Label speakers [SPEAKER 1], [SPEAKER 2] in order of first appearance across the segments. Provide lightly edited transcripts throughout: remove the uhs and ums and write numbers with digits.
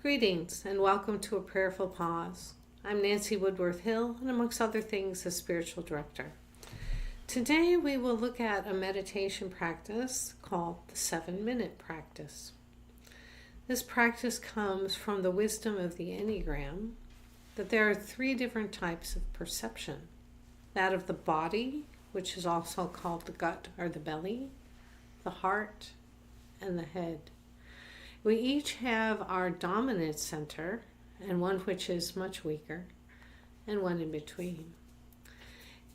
[SPEAKER 1] Greetings and welcome to a Prayerful Pause. I'm Nancy Woodworth-Hill, and amongst other things, a spiritual director. Today we will look at a meditation practice called the 7-minute practice. This practice comes from the wisdom of the Enneagram that there are 3 different types of perception. That of the body, which is also called the gut or the belly, the heart, and the head. We each have our dominant center, and one which is much weaker, and one in between.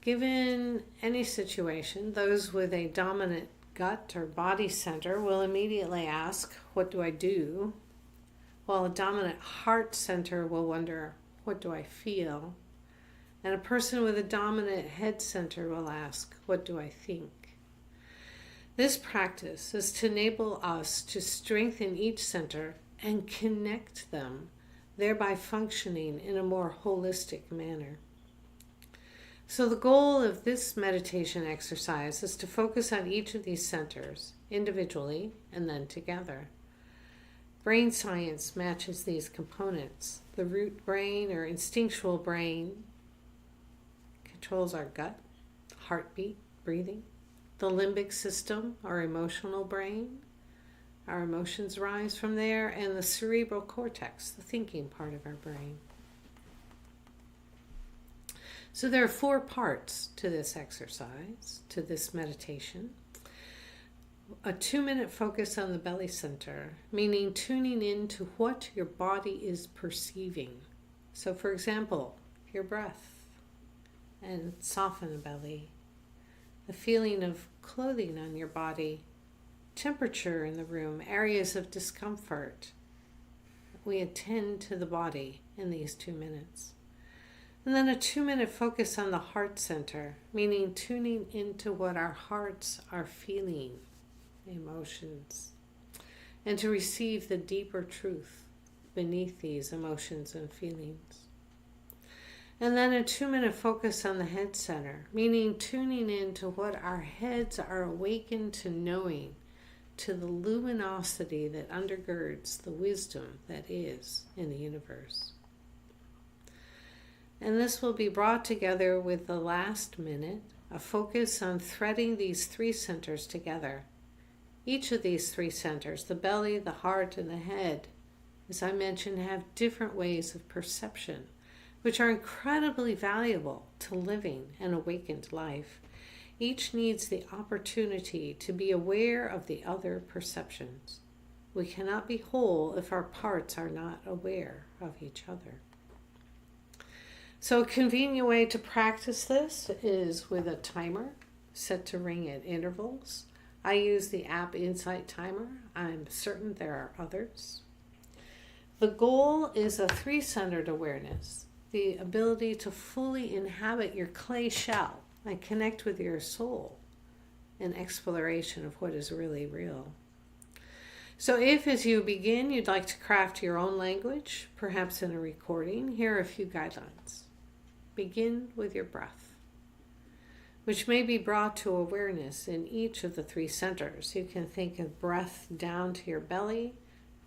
[SPEAKER 1] Given any situation, those with a dominant gut or body center will immediately ask, "What do I do?" While a dominant heart center will wonder, "What do I feel?" And a person with a dominant head center will ask, "What do I think?" This practice is to enable us to strengthen each center and connect them, thereby functioning in a more holistic manner. So the goal of this meditation exercise is to focus on each of these centers individually and then together. Brain science matches these components. The root brain or instinctual brain controls our gut, heartbeat, breathing. The limbic system, our emotional brain, our emotions rise from there, and the cerebral cortex, the thinking part of our brain. So there are 4 parts to this exercise, to this meditation. A 2-minute focus on the belly center, meaning tuning in to what your body is perceiving. So for example, your breath, and soften the belly. The feeling of clothing on your body, temperature in the room, areas of discomfort. We attend to the body in these 2 minutes. And then a 2-minute focus on the heart center, meaning tuning into what our hearts are feeling, emotions, and to receive the deeper truth beneath these emotions and feelings. And then a 2-minute focus on the head center, meaning tuning into what our heads are awakened to knowing, to the luminosity that undergirds the wisdom that is in the universe. And this will be brought together with the last minute, a focus on threading these 3 centers together. Each of these 3 centers, the belly, the heart, and the head, as I mentioned, have different ways of perception, which are incredibly valuable to living an awakened life. Each needs the opportunity to be aware of the other perceptions. We cannot be whole if our parts are not aware of each other. So a convenient way to practice this is with a timer set to ring at intervals. I use the app Insight Timer. I'm certain there are others. The goal is a 3-centered awareness, the ability to fully inhabit your clay shell and connect with your soul, an exploration of what is really real. So if as you begin you'd like to craft your own language, perhaps in a recording, here are a few guidelines. Begin with your breath, which may be brought to awareness in each of the 3 centers. You can think of breath down to your belly,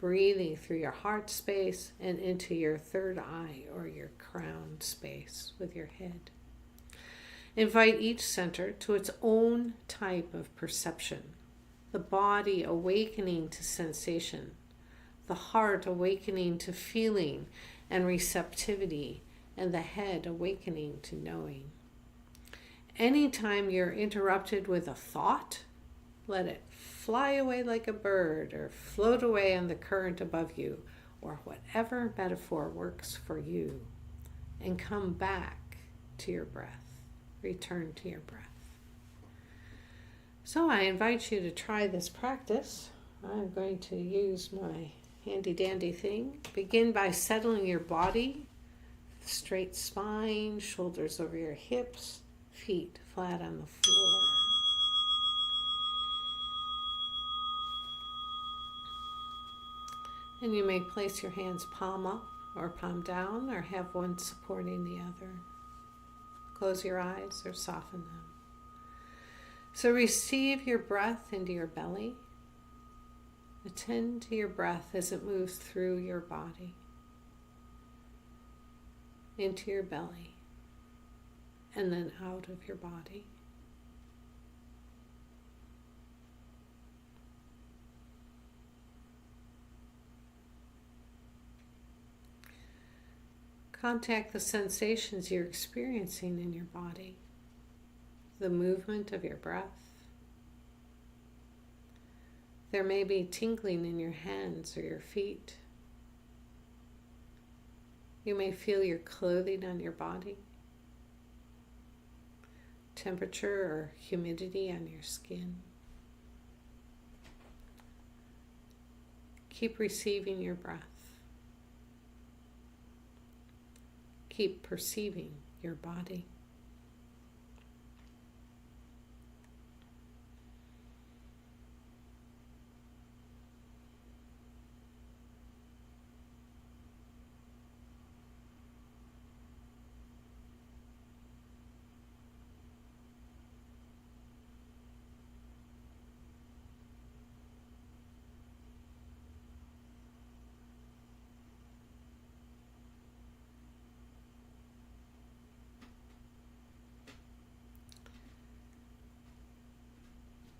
[SPEAKER 1] breathing through your heart space and into your 3rd eye or your crown space with your head. Invite each center to its own type of perception. The body awakening to sensation, the heart awakening to feeling and receptivity, and the head awakening to knowing. Anytime you're interrupted with a thought, let it fly away like a bird or float away on the current above you, or whatever metaphor works for you, and come back to your breath. Return to your breath. So I invite you to try this practice. I'm going to use my handy dandy thing. Begin by settling your body, straight spine, shoulders over your hips, feet flat on the floor. And you may place your hands palm up or palm down, or have one supporting the other. Close your eyes or soften them. So receive your breath into your belly Attend to your breath as it moves through your body, into your belly, and then out of your body. Contact the sensations you're experiencing in your body, the movement of your breath. There may be tingling in your hands or your feet. You may feel your clothing on your body, temperature or humidity on your skin. Keep receiving your breath. Keep perceiving your body.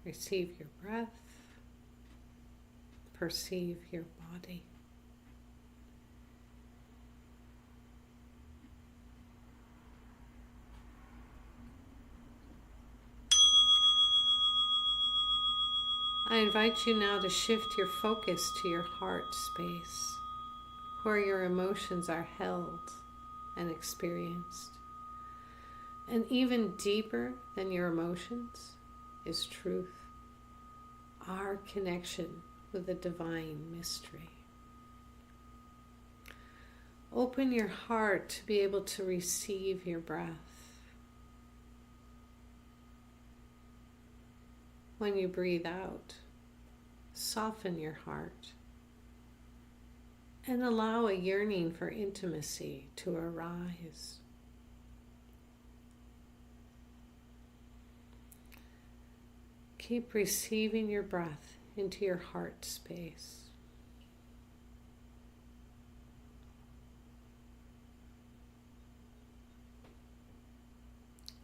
[SPEAKER 1] Receive your breath. Perceive your body. I invite you now to shift your focus to your heart space, where your emotions are held and experienced. And even deeper than your emotions is truth, our connection with the divine mystery. Open your heart to be able to receive your breath. When you breathe out, soften your heart and allow a yearning for intimacy to arise. Keep receiving your breath into your heart space.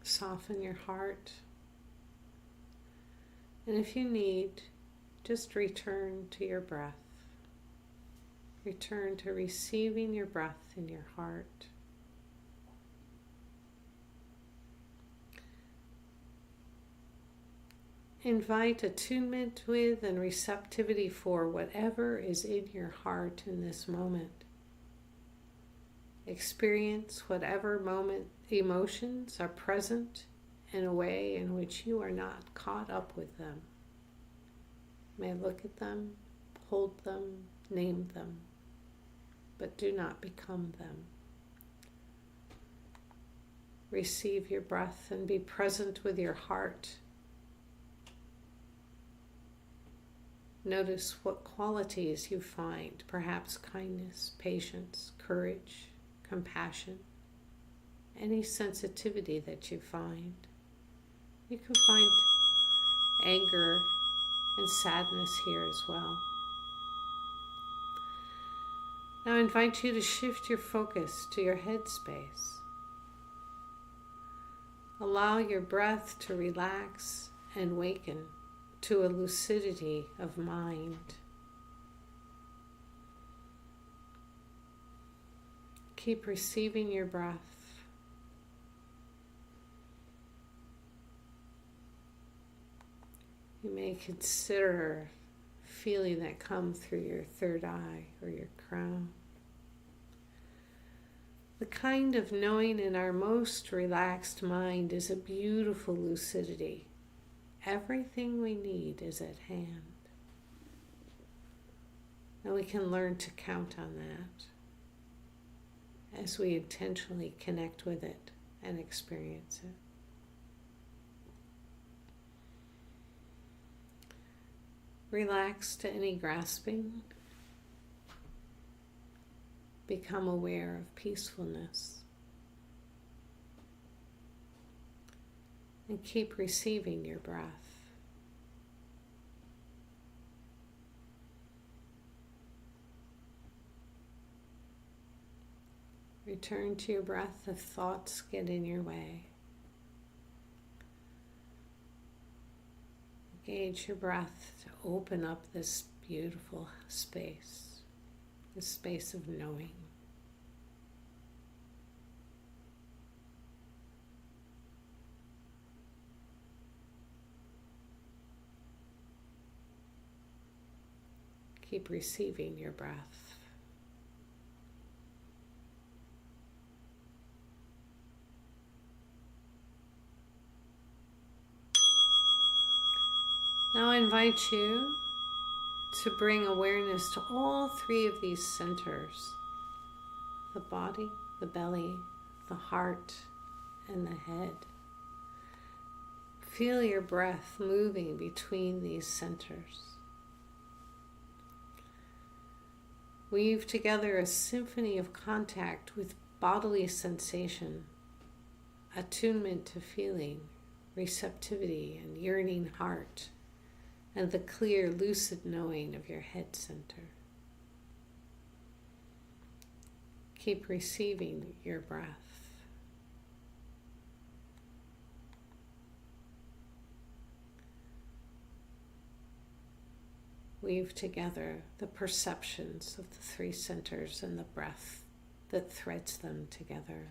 [SPEAKER 1] Soften your heart. And if you need, just return to your breath. Return to receiving your breath in your heart. Invite attunement with and receptivity for whatever is in your heart in this moment. Experience whatever emotions are present in a way in which you are not caught up with them. You may look at them, hold them, name them, but do not become them. Receive your breath and be present with your heart. Notice what qualities you find, perhaps kindness, patience, courage, compassion, any sensitivity that you find. You can find anger and sadness here as well. Now I invite you to shift your focus to your head space. Allow your breath to relax and waken to a lucidity of mind. Keep receiving your breath. You may consider feeling that come through your third eye or your crown. The kind of knowing in our most relaxed mind is a beautiful lucidity. Everything we need is at hand. And we can learn to count on that as we intentionally connect with it and experience it. Relax to any grasping. Become aware of peacefulness. And keep receiving your breath. Return to your breath if thoughts get in your way. Engage your breath to open up this beautiful space, this space of knowing. Keep receiving your breath. Now I invite you to bring awareness to all three of these centers: the body, the belly, the heart, and the head. Feel your breath moving between these centers. Weave together a symphony of contact with bodily sensation, attunement to feeling, receptivity and yearning heart, and the clear, lucid knowing of your head center. Keep receiving your breath. Weave together the perceptions of the three centers and the breath that threads them together.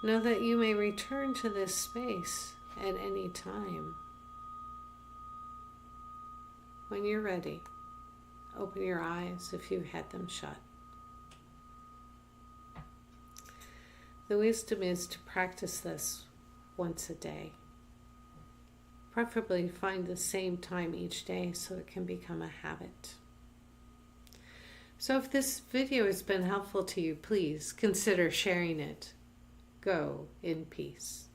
[SPEAKER 1] Know that you may return to this space at any time. When you're ready, open your eyes if you had them shut. The wisdom is to practice this once a day. Preferably find the same time each day so it can become a habit. So if this video has been helpful to you, please consider sharing it. Go in peace.